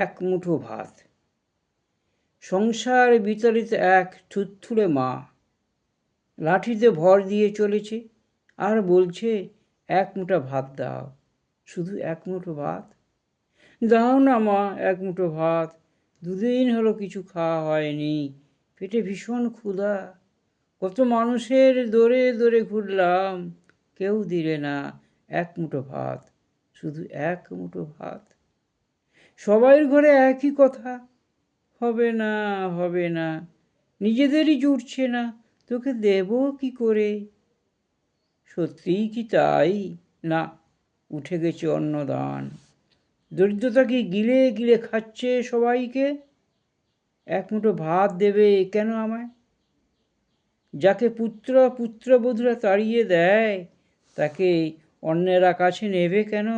এক মুঠো ভাত। সংসার বিতাড়িত এক থুরথুরে মা লাঠিতে ভর দিয়ে চলেছে আর বলছে, এক মুঠো ভাত দাও, শুধু এক মুঠো ভাত দাও না মা, এক মুঠো ভাত, দুদিন হলো কিছু খাওয়া হয়নি, পেটে ভীষণ ক্ষুধা, কত মানুষের দরে দরে ঘুরলাম, কেউ দিলে না এক মুঠো ভাত, শুধু এক মুঠো ভাত। সবাইয়ের ঘরে একই কথা, হবে না হবে না, নিজেদেরই জুটছে না, তোকে দেব কি করে। সত্যিই কি তাই? না, উঠে গেছে অন্নদান, দরিদ্রতা কি গিলে গিলে খাচ্ছে সবাইকে। এক মুঠো ভাত দেবে কেন আমায়? যাকে পুত্রবধূরা তাড়িয়ে দেয়, তাকে অন্যেরা কাছে নেবে কেন?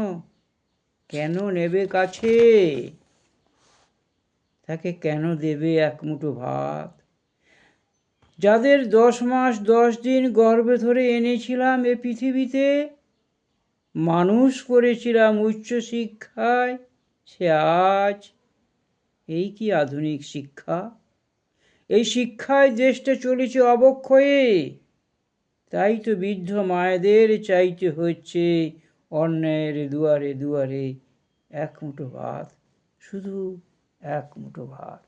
কেন নেবে কাছে? তাকে কেন দেবে এক মুঠো ভাত? যাদের 10 মাস 10 দিন গর্ভে ধরে এনেছিলাম এ পৃথিবীতে, মানুষ করেছিলাম উচ্চশিক্ষায়, সে আজ, এই কি আধুনিক শিক্ষা? এই শিক্ষায় দেশটা চলেছে অবক্ষয়ে। তাই তো বৃদ্ধ মায়েদের চাইতে হচ্ছে অন্যের দুয়ারে দুয়ারে এক মুঠো ভাত, শুধু এক মুঠো ভাত।